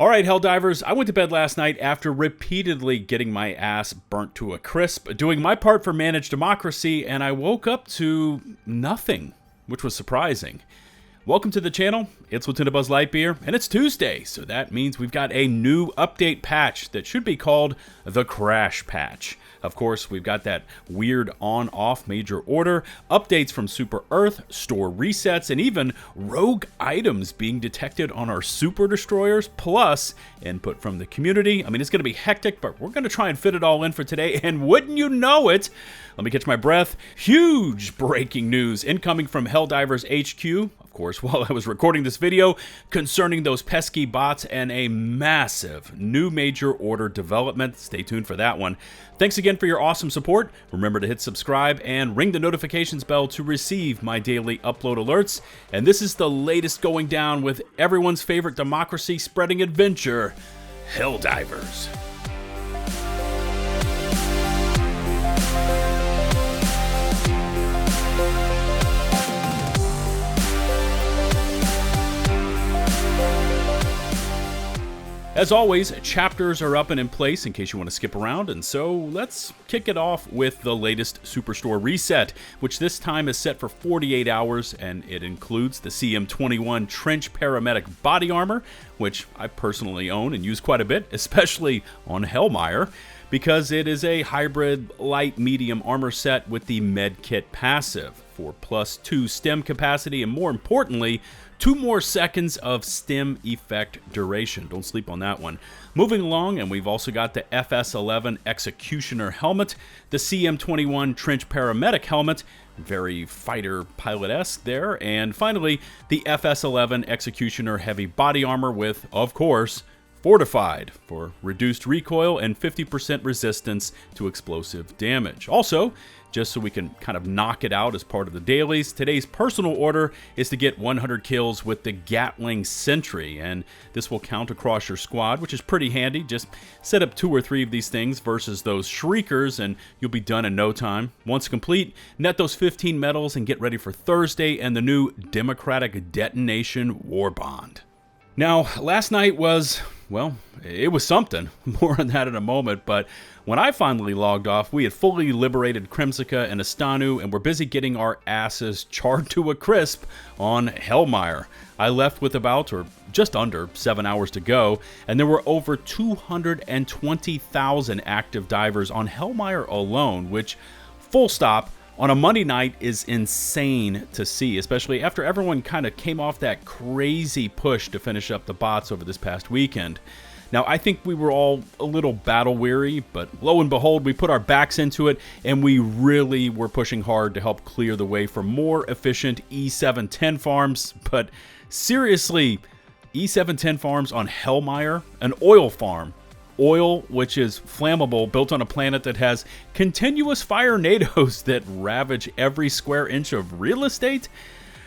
Alright, Helldivers, I went to bed last night after repeatedly getting my ass burnt to a crisp, doing my part for managed democracy, and I woke up to nothing, which was surprising. Welcome to the channel, it's LtBuzzLitebeer, and it's Tuesday, so that means we've got a new update patch that should be called the Crash Patch. Of course, we've got that weird on-off major order, updates from Super Earth, store resets, and even rogue items being detected on our Super Destroyers, plus input from the community. I mean, it's going to be hectic, but we're going to try and fit it all in for today, and wouldn't you know it, let me catch my breath, huge breaking news incoming from Helldivers HQ, of course, while I was recording this video, concerning those pesky bots and a massive new major order development. Stay tuned for that one. Thanks again for your awesome support. Remember to hit subscribe and ring the notifications bell to receive my daily upload alerts. And this is the latest going down with everyone's favorite democracy-spreading adventure, Helldivers. As always, chapters are up and in place in case you want to skip around, and so let's kick it off with the latest Superstore reset, which this time is set for 48 hours, and it includes the CM21 Trench Paramedic Body Armor, which I personally own and use quite a bit, especially on Hellmire, because it is a hybrid light-medium armor set with the Medkit passive for +2 stem capacity, and more importantly, 2 more seconds of stem effect duration. Don't sleep on that one. Moving along, and we've also got the FS11 Executioner helmet, the CM21 Trench Paramedic helmet, very fighter pilot-esque there, and finally, the FS11 Executioner Heavy Body Armor with, of course, Fortified for reduced recoil and 50% resistance to explosive damage. Also, just so we can kind of knock it out as part of the dailies, today's personal order is to get 100 kills with the Gatling Sentry, and this will count across your squad, which is pretty handy. Just set up 2 or 3 of these things versus those Shriekers, and you'll be done in no time. Once complete, net those 15 medals and get ready for Thursday and the new Democratic Detonation War Bond. Now, last night was, well, it was something. More on that in a moment, but when I finally logged off, we had fully liberated Kremsica and Astanu, and we're busy getting our asses charred to a crisp on Hellmire. I left with about, or just under, 7 hours to go, and there were over 220,000 active divers on Hellmire alone, which, full stop, on a Monday night is insane to see, especially after everyone kind of came off that crazy push to finish up the bots over this past weekend. Now, I think we were all a little battle weary, but lo and behold, we put our backs into it, and we really were pushing hard to help clear the way for more efficient E710 farms. But seriously, E710 farms on Hellmire, an oil farm. Oil, which is flammable, built on a planet that has continuous fire NATOs that ravage every square inch of real estate?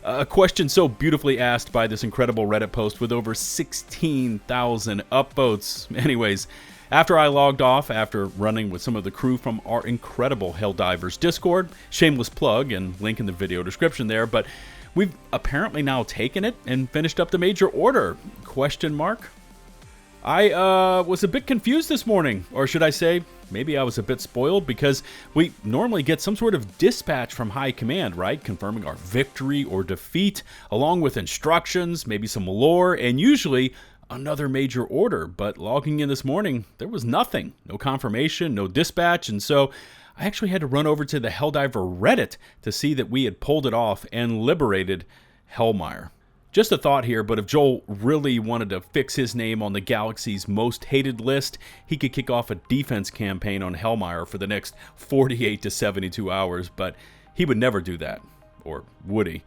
A question so beautifully asked by this incredible Reddit post with over 16,000 upvotes. Anyways, after I logged off, after running with some of the crew from our incredible Helldivers Discord, shameless plug and link in the video description there, but we've apparently now taken it and finished up the major order? Question mark? I was a bit confused this morning, or should I say, maybe I was a bit spoiled, because we normally get some sort of dispatch from high command, right? Confirming our victory or defeat, along with instructions, maybe some lore, and usually another major order. But logging in this morning, there was nothing. No confirmation, no dispatch, and so I actually had to run over to the Helldiver Reddit to see that we had pulled it off and liberated Hellmire. Just a thought here, but if Joel really wanted to fix his name on the galaxy's most hated list, he could kick off a defense campaign on Hellmire for the next 48 to 72 hours, but he would never do that. Or would he?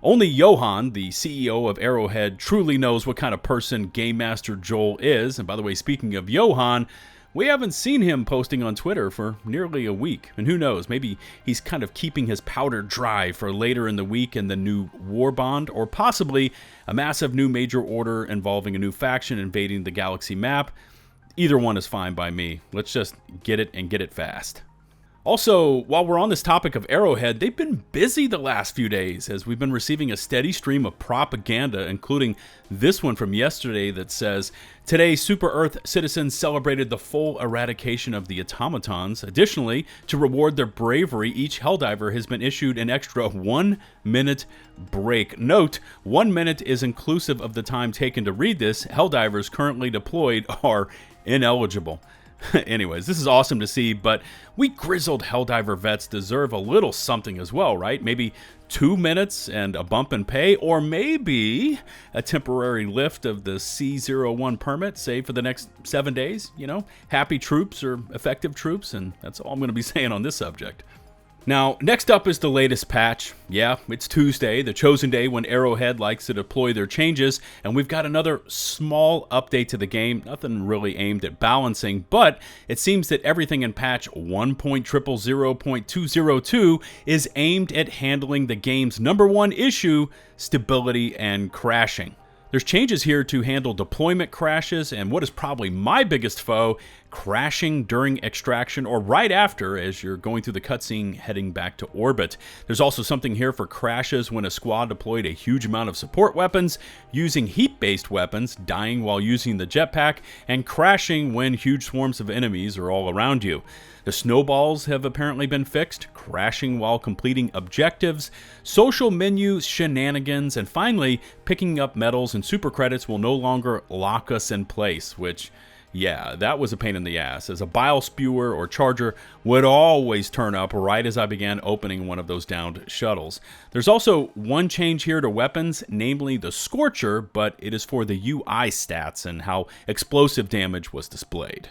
Only Johan, the CEO of Arrowhead, truly knows what kind of person Game Master Joel is. And by the way, speaking of Johan, we haven't seen him posting on Twitter for nearly a week. And who knows, maybe he's kind of keeping his powder dry for later in the week and the new war bond, or possibly a massive new major order involving a new faction invading the galaxy map. Either one is fine by me. Let's just get it and get it fast. Also, while we're on this topic of Arrowhead, they've been busy the last few days as we've been receiving a steady stream of propaganda, including this one from yesterday that says, "Today, Super Earth citizens celebrated the full eradication of the Automatons. Additionally, to reward their bravery, each Helldiver has been issued an extra 1-minute break." Note, 1 minute is inclusive of the time taken to read this. Helldivers currently deployed are ineligible. Anyways, this is awesome to see, but we grizzled Helldiver vets deserve a little something as well, right? Maybe 2 minutes and a bump in pay, or maybe a temporary lift of the C01 permit, say for the next 7 days, you know? Happy troops or effective troops, and that's all I'm going to be saying on this subject. Now, next up is the latest patch. Yeah, it's Tuesday, the chosen day when Arrowhead likes to deploy their changes, and we've got another small update to the game, nothing really aimed at balancing, but it seems that everything in patch 1.000.202 is aimed at handling the game's #1 issue, stability and crashing. There's changes here to handle deployment crashes and what is probably my biggest foe, crashing during extraction or right after as you're going through the cutscene heading back to orbit. There's also something here for crashes when a squad deployed a huge amount of support weapons, using heat-based weapons, dying while using the jetpack, and crashing when huge swarms of enemies are all around you. The snowballs have apparently been fixed, crashing while completing objectives, social menu shenanigans, and finally, picking up medals and super credits will no longer lock us in place, which, yeah, that was a pain in the ass, as a bile spewer or charger would always turn up right as I began opening one of those downed shuttles. There's also one change here to weapons, namely the Scorcher, but it is for the UI stats and how explosive damage was displayed.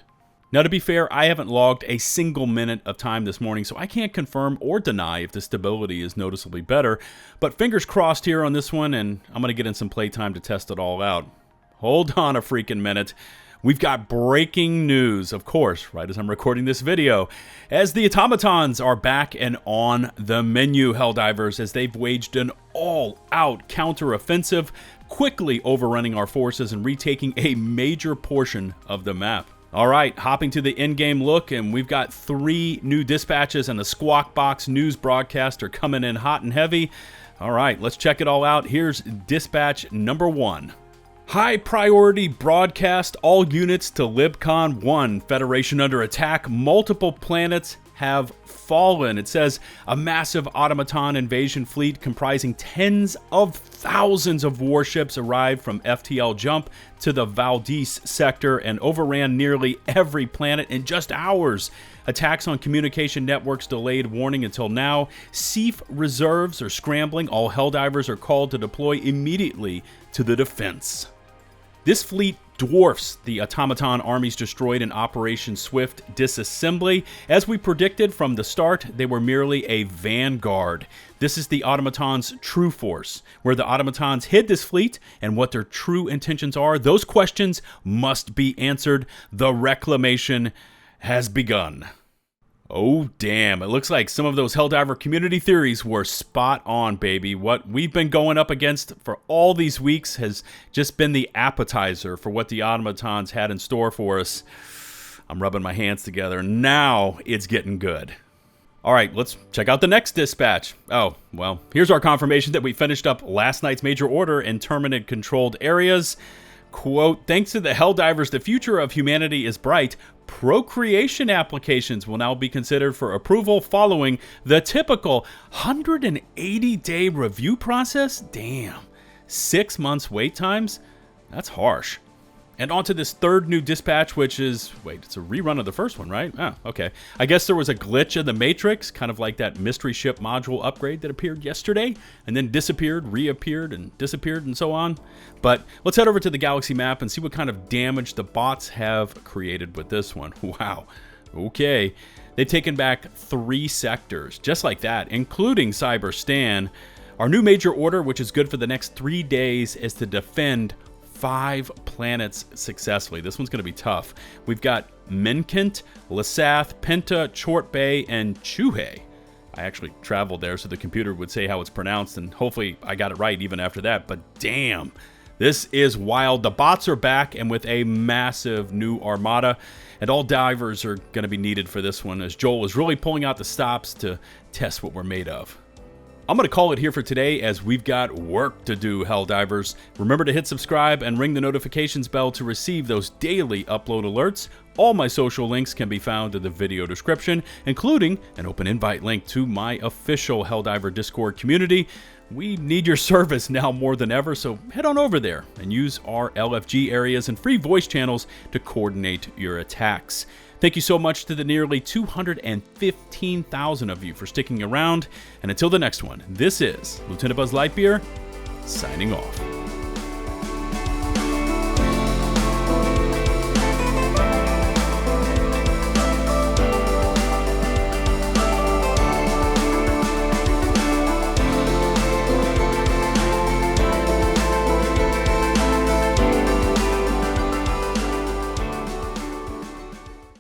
Now, to be fair, I haven't logged a single minute of time this morning, so I can't confirm or deny if the stability is noticeably better, but fingers crossed here on this one, and I'm going to get in some playtime to test it all out. Hold on a freaking minute. We've got breaking news, of course, right as I'm recording this video, as the Automatons are back and on the menu, Helldivers, as they've waged an all-out counter-offensive, quickly overrunning our forces and retaking a major portion of the map. All right, hopping to the in-game look, and we've got 3 new dispatches and the Squawk Box news broadcaster coming in hot and heavy. All right, let's check it all out. Here's dispatch number 1. High priority broadcast, all units to LibCon 1. Federation under attack, multiple planets have fallen. It says a massive automaton invasion fleet comprising tens of thousands of warships arrived from FTL Jump to the Valdez sector and overran nearly every planet in just hours. Attacks on communication networks delayed warning until now. SEAF reserves are scrambling. All Helldivers are called to deploy immediately to the defense. This fleet dwarfs the automaton armies destroyed in Operation Swift disassembly. As we predicted from the start, they were merely a vanguard. This is the automatons' true force. Where the automatons hid this fleet and what their true intentions are, those questions must be answered. The reclamation has begun. Oh, damn. It looks like some of those Helldiver community theories were spot on, baby. What we've been going up against for all these weeks has just been the appetizer for what the Automatons had in store for us. I'm rubbing my hands together. Now it's getting good. All right, let's check out the next dispatch. Oh, well, here's our confirmation that we finished up last night's major order in Terminid-controlled areas. Quote, thanks to the Helldivers, the future of humanity is bright. Procreation applications will now be considered for approval following the typical 180-day review process. Damn, 6 months wait times? That's harsh. And on to this third new dispatch, which is, wait, it's a rerun of the first one, right? Oh, okay. I guess there was a glitch in the Matrix, kind of like that mystery ship module upgrade that appeared yesterday, and then disappeared, reappeared, and disappeared, and so on. But let's head over to the galaxy map and see what kind of damage the bots have created with this one. Wow. Okay. They've taken back 3 sectors, just like that, including Cyberstan. Our new major order, which is good for the next 3 days, is to defend 5 planets successfully. This one's going to be tough. We've got Menkent, Lasath, Penta, Chort Bay, and Chuhey. I actually traveled there so the computer would say how it's pronounced, and hopefully I got it right even after that, but damn, This is wild. The bots are back and with a massive new armada, and all divers are going to be needed for this one, as Joel is really pulling out the stops to test what we're made of. I'm going to call it here for today, as we've got work to do, Helldivers. Remember to hit subscribe and ring the notifications bell to receive those daily upload alerts. All my social links can be found in the video description, including an open invite link to my official Helldiver Discord community. We need your service now more than ever, so head on over there and use our LFG areas and free voice channels to coordinate your attacks. Thank you so much to the nearly 215,000 of you for sticking around, and until the next one, this is LtBuzzLitebeer signing off.